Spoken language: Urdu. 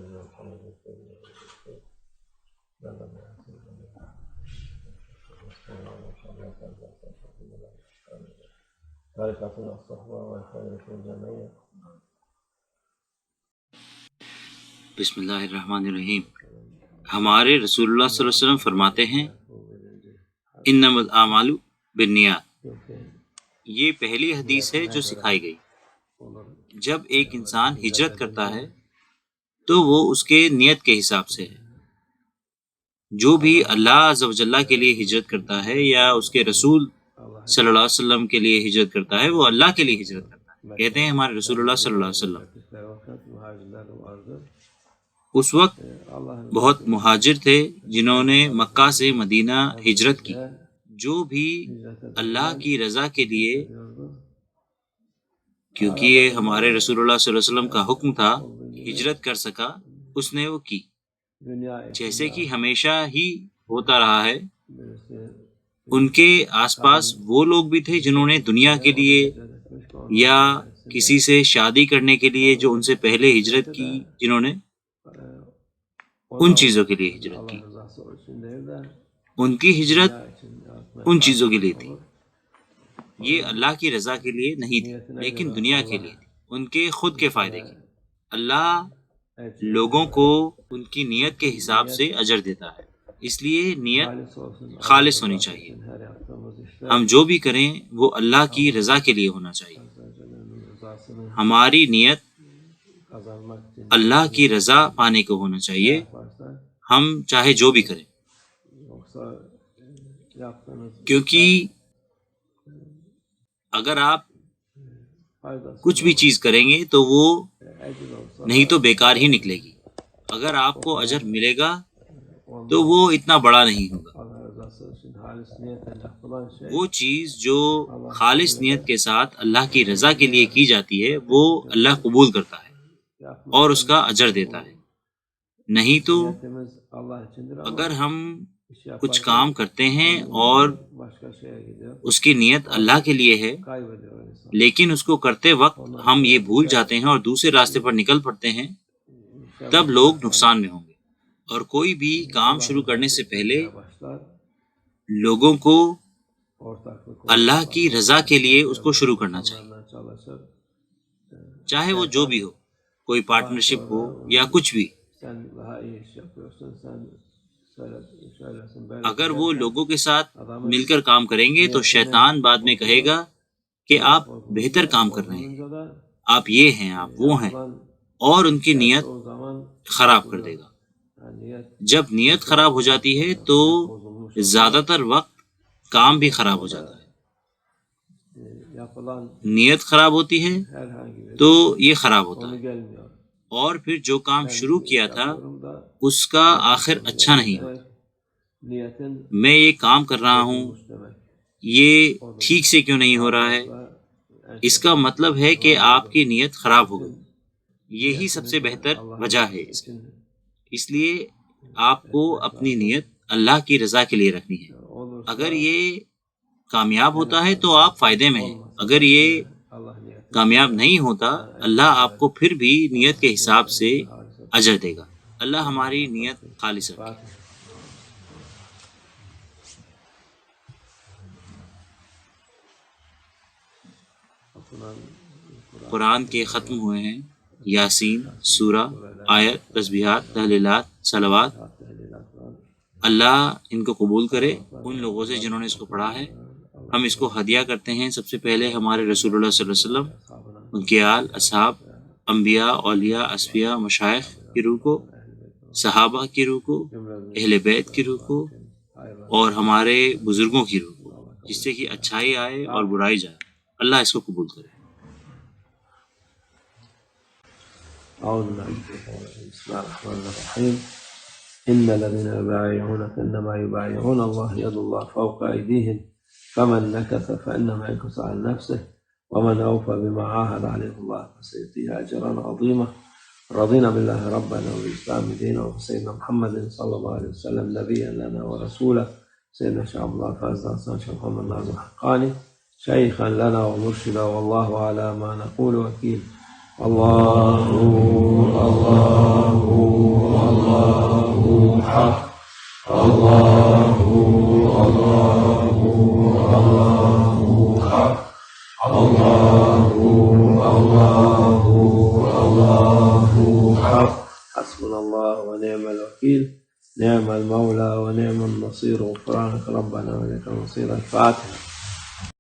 بسم اللہ الرحمن الرحیم۔ ہمارے رسول اللہ صلی اللہ علیہ وسلم فرماتے ہیں انما الاعمال بالنیات۔ یہ پہلی حدیث ہے جو سکھائی گئی۔ جب ایک انسان ہجرت کرتا ہے تو وہ اس کے نیت کے حساب سے ہے۔ جو بھی اللہ عز و جل کے لیے ہجرت کرتا ہے یا اس کے رسول صلی اللہ علیہ وسلم کے لیے ہجرت کرتا ہے، وہ اللہ کے لیے ہجرت کرتا ہے۔ کہتے ہیں ہمارے رسول اللہ صلی اللہ علیہ وسلم اس وقت بہت مہاجر تھے جنہوں نے مکہ سے مدینہ ہجرت کی۔ جو بھی اللہ کی رضا کے لیے، کیونکہ یہ ہمارے رسول اللہ صلی اللہ علیہ وسلم کا حکم تھا، ہجرت کر سکا، اس نے وہ کی۔ جیسے کہ ہمیشہ ہی ہوتا رہا ہے، ان کے آس پاس وہ لوگ بھی تھے جنہوں نے دنیا کے لیے یا کسی سے شادی کرنے کے لیے جو ان سے پہلے ہجرت کی، جنہوں نے ان چیزوں کے لیے ہجرت کی۔ ان کی ہجرت ان چیزوں کے لیے تھی، یہ اللہ کی رضا کے لیے نہیں تھی، لیکن دنیا کے لیے تھی، ان کے خود کے فائدے کی۔ اللہ لوگوں کو ان کی نیت کے حساب سے اجر دیتا ہے، اس لیے نیت خالص ہونی چاہیے۔ ہم جو بھی کریں وہ اللہ کی رضا کے لیے ہونا چاہیے۔ ہماری نیت اللہ کی رضا پانے کو ہونا چاہیے، ہم چاہے جو بھی کریں، کیونکہ اگر آپ کچھ بھی چیز کریں گے تو وہ نہیں تو بیکار ہی نکلے گی۔ اگر آپ کو اجر ملے گا تو وہ اتنا بڑا نہیں ہوگا۔ وہ چیز جو خالص نیت کے ساتھ اللہ کی رضا کے لیے کی جاتی ہے، وہ اللہ قبول کرتا ہے اور اس کا اجر دیتا ہے۔ نہیں تو اگر ہم کچھ کام کرتے ہیں اور اس کی نیت اللہ کے لیے ہے، لیکن اس کو کرتے وقت ہم یہ بھول جاتے ہیں اور دوسرے راستے پر نکل پڑتے ہیں، تب لوگ نقصان میں ہوں گے۔ اور کوئی بھی کام شروع کرنے سے پہلے لوگوں کو اللہ کی رضا کے لیے اس کو شروع کرنا چاہیے، چاہے وہ جو بھی ہو، کوئی پارٹنرشپ ہو یا کچھ بھی۔ اگر وہ لوگوں کے ساتھ مل کر کام کریں گے تو شیطان بعد میں کہے گا کہ آپ بہتر کام کر رہے ہیں، آپ یہ ہیں، آپ وہ ہیں، اور ان کی نیت خراب کر دے گا۔ جب نیت خراب ہو جاتی ہے تو زیادہ تر وقت کام بھی خراب ہو جاتا ہے۔ نیت خراب ہوتی ہے تو یہ خراب ہوتا ہے، اور پھر جو کام شروع کیا تھا اس کا آخر اچھا نہیں ہوتا۔ میں یہ کام کر رہا ہوں، یہ ٹھیک سے کیوں نہیں ہو رہا ہے؟ اس کا مطلب ہے کہ آپ کی نیت خراب ہو گئی۔ یہی سب سے بہتر وجہ ہے اس لیے آپ کو اپنی نیت اللہ کی رضا کے لیے رکھنی ہے۔ اگر یہ کامیاب ہوتا ہے تو آپ فائدے میں ہیں، اگر یہ کامیاب نہیں ہوتا، اللہ آپ کو پھر بھی نیت کے حساب سے اجر دے گا۔ اللہ ہماری نیت خالص رکھے۔ قرآن کے ختم ہوئے ہیں یاسین، سورہ، آیت، تسبیحات، تحلیلات، صلوات۔ اللہ ان کو قبول کرے ان لوگوں سے جنہوں نے اس کو پڑھا ہے۔ ہم اس کو ہدیہ کرتے ہیں سب سے پہلے ہمارے رسول اللہ صلی اللہ علیہ وسلم، ان کے آل، اصحاب، انبیاء، اولیاء، اصفیاء، مشائخ کی روح کو، صحابہ کی روح کو، اہل بیت کی روح کو، اور ہمارے بزرگوں کی روح کو، جس سے کہ اچھائی آئے اور برائی جائے۔ اللہ اس کو قبول کرے۔ أعوذ بالله من الشيطان الرجيم. بسم الله الرحمن الرحيم. إن الذين يبايعونك إنما يبايعون الله يد الله فوق أيديهم فمن نكث فإنما ينكث على نفسه ومن أوفى بما عاهد عليه الله فسيؤتيه أجرا عظيما. رضينا بالله ربنا وبالإسلام دينا وبسيدنا محمد صلى الله عليه وسلم نبيا لنا ورسولا. سيدنا شيخ عبد الله فاز حسن شيخ محمد ناظم حقاني شيخا لنا ومرشدا، والله على ما نقول وكيل. الله الله حق الله الله الله حق الله الله الله حق حسبنا الله ونعم الوكيل نعم المولى ونعم النصير غفرانك ربنا ولك المصير الفاتحة.